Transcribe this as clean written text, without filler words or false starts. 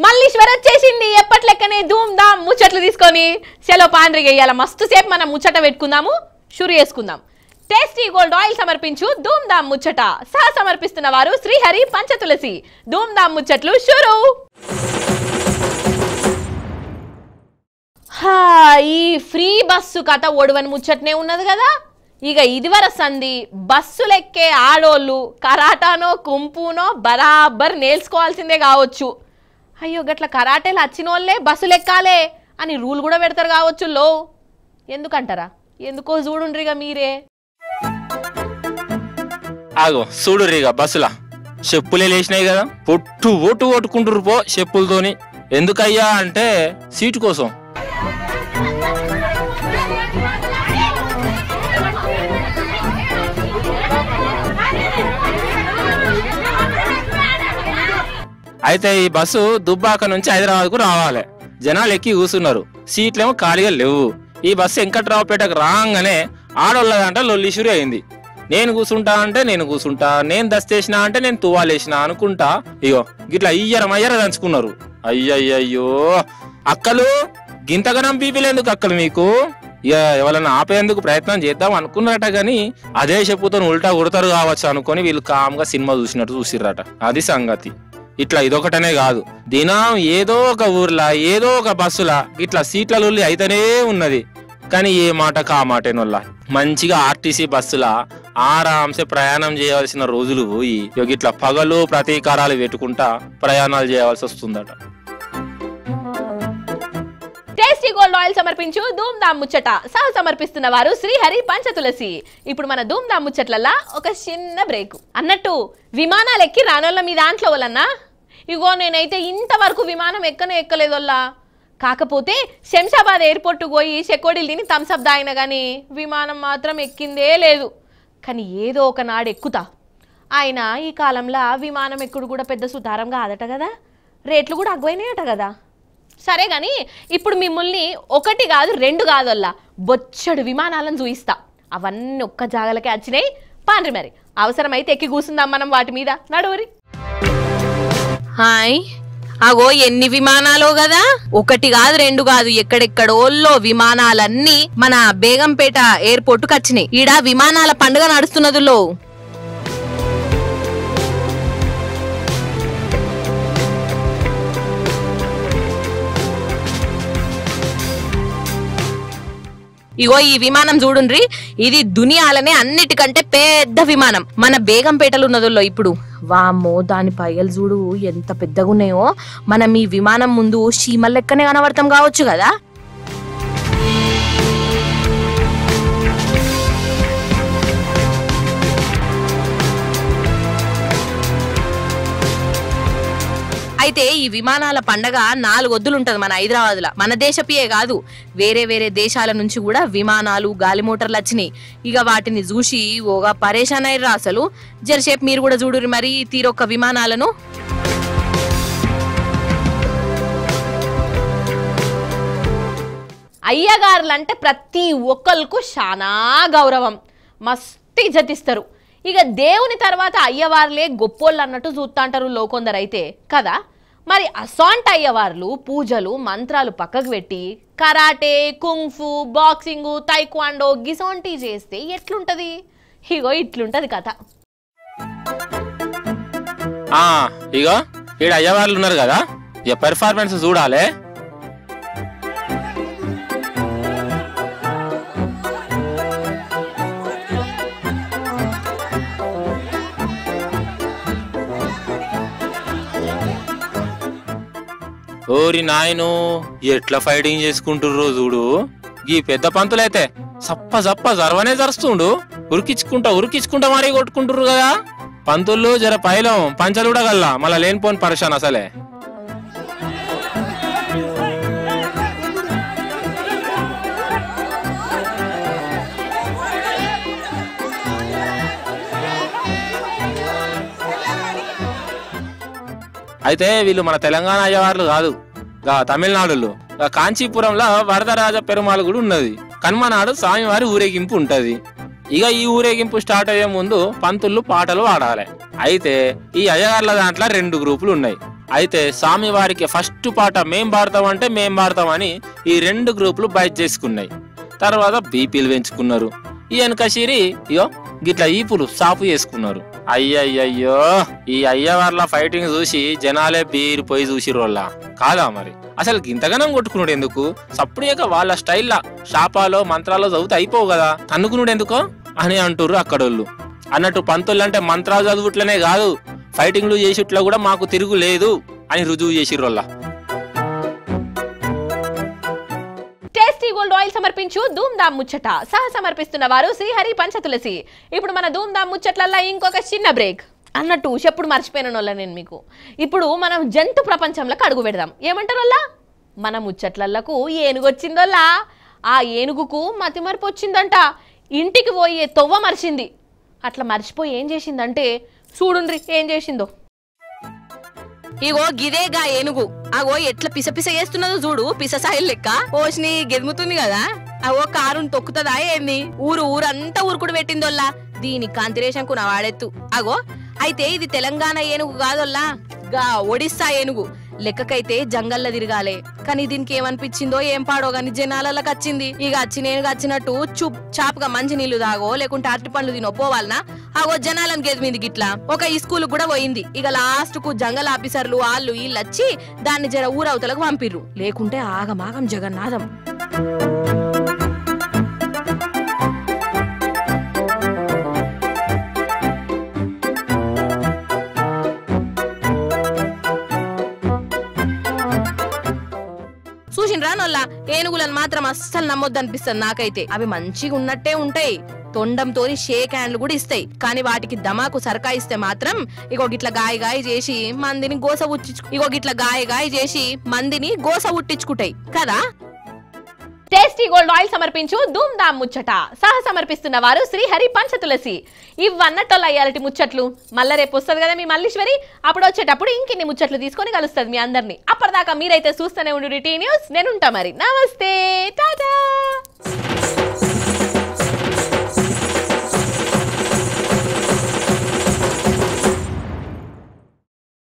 మల్లీశ్వర్ వచ్చేసింది ఎప్పట్లెక్కనే ధూమ్ ధామ్ ముచ్చట్లు తీసుకొని సెలో పాండ్రిగా ఇయ్యాల మస్తు సేపు మనం ముచ్చట పెట్టుకుందాము షురు చేసుకుందాం టేస్టీ గోల్డ్ ఆయిల్ సమర్పించు ధూమ్ ధామ్ ముచ్చట సహ సమర్పిస్తున్న వారు శ్రీహరి పంచతులసి ధూమ్ ధామ్ ముచ్చట్లు షురు ఈ ఫ్రీ బస్సు కథ ఓడవని ముచ్చటనే ఉన్నది కదా ఇక ఇదివర సంది బస్సులెక్కే ఆడోళ్ళు కరాటానో కుంపునో బరాబర్ నేర్చుకోవాల్సిందే కావచ్చు అయ్యో గట్ల కరాటేలు వచ్చినోళ్ళే బస్సులు ఎక్కాలే అని రూల్ కూడా పెడతారు కావచ్చు లో ఎందుకంటారా ఎందుకో చూడుండ్రిగా మీరే ఆగో చూడుర్రిగా బస్సులా చెప్పులే లేచినాయి కదా పొట్టు ఓటు ఓటుకుంటురు పో చెప్పులతోని ఎందుకయ్యా అంటే సీటు కోసం అయితే ఈ బస్సు దుబ్బాక నుంచి హైదరాబాద్కు రావాలి జనాలు ఎక్కి కూర్చున్నారు సీట్లేమో ఖాళీగా లేవు ఈ బస్సు వెంకట్రావుపేటకు రాగానే ఆడోళ్ళ దాంట్లో లొల్లిషురి అయింది నేను కూర్చుంటా అంటే నేను కూర్చుంటా నేను దస్తేసినా అంటే నేను తువ్వాలేసినా అనుకుంటా ఇగో గిట్లా అయ్యర దంచుకున్నారు అయ్యయ్యో అక్కలు గింతగనం బీపీలేందుకు అక్కలు మీకు ఇక ఎవరన్నా ఆపేందుకు ప్రయత్నం చేద్దాం అనుకున్నారట గాని అదే చెప్పుతో ఉల్టా కొడతారు కావచ్చు అనుకొని వీళ్ళు కామ్గా సినిమా చూసినట్టు చూసిర్రట అది సంగతి ఇట్లా ఇదొకటనే కాదు దినం ఏదో ఒక ఊర్లా ఏదో ఒక బస్సులా ఇట్లా సీట్ల లొల్లి అయితేనే ఉన్నది కానీ ఏ మాట కా మాటేనోళ్ళ మంచిగా ఆర్టీసీ బస్సులా ఆరాంసే ప్రయాణం చేయవలసిన రోజులు పోయి ఇట్లా పగలు ప్రతీకారాలు పెట్టుకుంటా ప్రయాణాలు చేయవలసి వస్తుందట టేస్టీ గోల్డ్ ఆయిల్ సమర్పించు ధూమ్ ధామ్ ముచ్చట సహ సమర్పిస్తున్న వారు శ్రీహరి పంచతులసి ఇప్పుడు మన ధూమ్ ధామ్ ముచ్చట్లలా ఒక చిన్న బ్రేక్ అన్నట్టు విమానాలు ఎక్కి రానోళ్ళ మీ దాంట్లో వలన్నా ఇగో నేనైతే ఇంతవరకు విమానం ఎక్కలేదోల్లా కాకపోతే శంషాబాద్ ఎయిర్పోర్ట్ పోయి చెకోడీలు తిని థమ్స్అప్ దాయిన కానీ విమానం మాత్రం ఎక్కిందే లేదు కానీ ఏదో ఒక నాడు ఎక్కుతా ఆయన ఈ కాలంలో విమానం ఎక్కుడు కూడా పెద్ద సుతారం కాదట కదా రేట్లు కూడా అగ్వైనాయట కదా సరే కానీ ఇప్పుడు మిమ్మల్ని ఒకటి కాదు రెండు కాదల్లా బొచ్చడు విమానాలను చూయిస్తా అవన్నీ ఒక్క జాగలకే వచ్చినాయి పాండ్రి మరి అవసరమైతే ఎక్కి కూర్చుందాం మనం వాటి మీద నడువురి హాయ్ అగో ఎన్ని విమానాలో కదా ఒకటి కాదు రెండు కాదు ఎక్కడెక్కడోల్లో విమానాలన్నీ మన బేగంపేట ఎయిర్పోర్ట్ కు వచ్చినాయి ఈడ విమానాల పండుగ నడుస్తున్నదిలో ఇగో ఈ విమానం చూడుండ్రి ఇది దునియాలనే అన్నిటికంటే పెద్ద విమానం మన బేగంపేటలో ఉన్నదో ఇప్పుడు వామ్మో దాని పైలు చూడు ఎంత పెద్దగా ఉన్నాయో మనం ఈ విమానం ముందు చీమల లెక్కనే కనబడతాం కావచ్చు కదా అయితే ఈ విమానాల పండగ 4 వద్దులుంటది మన హైదరాబాద్ లో మన దేశపియే కాదు వేరే వేరే దేశాల నుంచి కూడా విమానాలు గాలి మోటార్లు వచ్చినాయి ఇక వాటిని చూసి ఓగా పరేషాన్ అయ్యారు అసలు జరసేపు మీరు కూడా చూడురు మరి తీరొక్క విమానాలను అయ్యగారులంటే ప్రతి ఒక్కరికి చాలా గౌరవం మస్తు ఇజ్జతిస్తారు ఇక దేవుని తర్వాత అయ్యవార్లే గొప్పోళ్ళు అన్నట్టు చూస్తాంటారు లోకొందరైతే కదా మరి అసాంట్ అయ్యవార్లు పూజలు మంత్రాలు పక్కకు పెట్టి కరాటే కుంఫు బాక్సింగ్ తైక్వాండో గిసోంటి చేస్తే ఎట్లుంటది ఇగో ఇట్లుంటది కథ ఇగో ఈడ అయ్యవార్లు ఉన్నారు కదా ఇక పెర్ఫార్మెన్స్ చూడాలే ఓరి నాయను ఎట్లా ఫైటింగ్ చేసుకుంటుర్రో చూడు ఈ పెద్ద పంతులైతే సప్ప జర్వనే జరుస్తుండు ఉరికించుకుంటా మరీ కొట్టుకుంటుర్రు కదా పంతులు జర పైలం పంచలు కూడా గల్లా మళ్ళా లేనిపోని పరిశాన్ అసలే అయితే వీళ్ళు మన తెలంగాణ అయ్యవార్లు కాదు తమిళనాడులో కాంచీపురంలో వరదరాజ పెరుమాళ్ కూడా ఉన్నది కన్మనాడు స్వామివారి ఊరేగింపు ఉంటది ఇక ఈ ఊరేగింపు స్టార్ట్ అయ్యే ముందు పంతుళ్ళు పాటలు పాడాలి అయితే ఈ అయ్యగార్ల దాంట్లో 2 గ్రూపులు ఉన్నాయి అయితే స్వామివారికి ఫస్ట్ పాట మేం పాడతామంటే మేం పాడతామని ఈ 2 గ్రూపులు బయట చేసుకున్నాయి. తర్వాత బీపీలు పెంచుకున్నారు. ఈ వెనకశిరి ఇయో గిట్లా ఈపులు సాపు చేసుకున్నారు. అయ్యయ్యో ఈ అయ్యవార్ల ఫైటింగ్ చూసి జనాలే బీరిపోయి చూసిరోళ్ళ కాదా మరి. అసలు గింతగనం కొట్టుకున్నాడు ఎందుకు? సప్పుడేక వాళ్ళ స్టైల్లా శాపాలో మంత్రాల్లో చదివితే అయిపోవు కదా, తన్నుకున్నాడు ఎందుకో అని అంటుర్రు అక్కడోళ్ళు. అన్నట్టు పంతులు అంటే మంత్రాలు చదువుట్లనే కాదు, ఫైటింగ్లు చేసిట్లా కూడా మాకు తిరుగు లేదు అని రుజువు చేసిరోళ్ళ. టేస్టీ గోల్డ్ ఆయిల్ సమర్పించు ధూమ్ ధామ్ ముచ్చట సహ సమర్పిస్తున్న వారు శ్రీహరి పంచతులసి. ఇప్పుడు మన ధూమ్ ధామ్ ముచ్చట్లల్లో ఇంకొక చిన్న బ్రేక్. అన్నట్టు చెప్పుడు మర్చిపోయిన వాళ్ళ నేను మీకు. ఇప్పుడు మనం జంతు ప్రపంచంలోకి అడుగు పెడదాం. ఏమంటారు వాళ్ళ? మన ముచ్చట్లకు ఏనుగు వచ్చిందోల్లా. ఆ ఏనుగుకు మతిమరుపు వచ్చిందంట. ఇంటికి పోయి తొవ్వ మర్చింది. అట్లా మర్చిపోయి ఏం చేసిందంటే చూడుండ్రి ఏం చేసిందో. ఇగో గిదేగా ఏనుగు. అగో ఎట్లా పిసపిస చేస్తున్నదో చూడు, పిససాయిల్ లెక్క ఓసిని గెదుముతుంది కదా. అవో కారుని తొక్కుతుందా ఏంది? ఊరంతా ఊరుకుడు పెట్టిందోల్లా. దీని కాంతిరేషంకు నా వాడెత్తు. అగో అయితే ఇది తెలంగాణ ఏనుగు కాదోల్లా, గా ఒడిస్సా ఏనుగు. లెక్కకైతే జంగల్లో తిరగాలే, కానీ దీనికి ఏమనిపించిందో ఏం పాడో గాని జనాలకి వచ్చింది. ఇక వచ్చినట్టు చాపుగా మంచి నీళ్లు తాగో లేకుంటే అరటి పండ్లు తినొప్పోవాలనా. అగో జనాలను గెదిమింది గిట్లా. ఒక ఈ స్కూల్ కూడా పోయింది. ఇక లాస్ట్ కు జంగల్ ఆఫీసర్లు వాళ్ళు వీళ్ళు వచ్చి దాన్ని జర ఊరవతలకు పంపిర్రు, లేకుంటే ఆగమాగం జగన్నాథం. చూసిండ్రా నొల్లా, ఏనుగులను మాత్రం అస్సలు నమ్మొద్దనిపిస్తుంది నాకైతే. అవి మంచిగా ఉన్నట్టే ఉంటాయి, తొండంతో షేక్ హ్యాండ్లు కూడా ఇస్తాయి. కానీ వాటికి దమాకు సరకాయిస్తే మాత్రం ఇగో గిట్ల గాయ చేసి మందిని గోస ఉట్టించుకుంటాయి కదా. టేస్టీ గోల్డ్ ఆయిల్ సమర్పించు ధూమ్ ధామ్ ముచ్చట సహ సమర్పిస్తున్న వారు శ్రీహరి పంచతులసి. ఇవన్నట్టోళ్ళు అయ్యాలటి ముచ్చట్లు. మళ్ళీ రేపు వస్తుంది కదా మీ మల్లీశ్వరి. అప్పుడు వచ్చేటప్పుడు ఇంకిన్ని ముచ్చట్లు తీసుకొని కలుస్తుంది మీ అందరినీ. అప్పటిదాకా మీరైతే చూస్తూనే ఉండు టీ న్యూస్. నేను ఉంటా మరి. నమస్తే, టాటా.